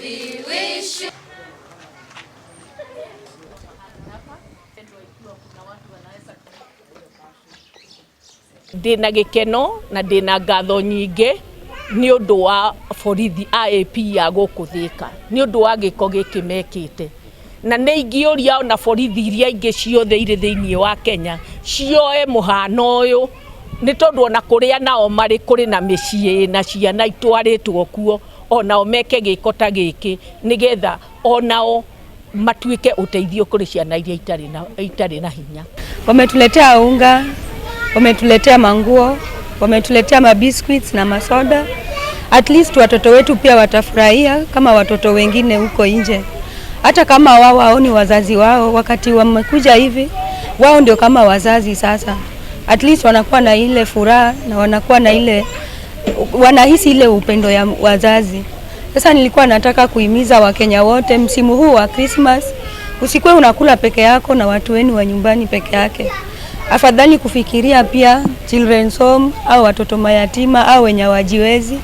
We wish you. Ndina gikeno na ndina ngatho nyingi ni undu wa borithi IAP ya guku Thika ni undu wa giko gikimekite na ne ingiuria na borithi iria ingi ciothe iri thiini wa Kenya cioe muhano uyu ni tondu ona kuria nao mari kuri na micii na ciana itwaritwo kuo ona omeke giko ta giki nigetha onao matuike uteithio kuri ciana iria itari na hinya. Wametuletea unga, wametuletea manguo, wametuletea mabiscuits na masoda. At least watoto wetu pia watafurahia kama watoto wengine huko nje. Hata kama wao haoni wazazi wao, wakati wamekuja hivi, wao ndio kama wazazi sasa. At least wanakuwa na ile furaha na wanakuwa na ile, wanahisi ile upendo ya wazazi. Sasa nilikuwa nataka kuhimiza Wakenya wote msimu huu wa Christmas, usikuwe unakula peke yako na watu wenu wa nyumbani peke yake. Afadhali kufikiria pia children's home au watoto mayatima au wenye hawajiwezi.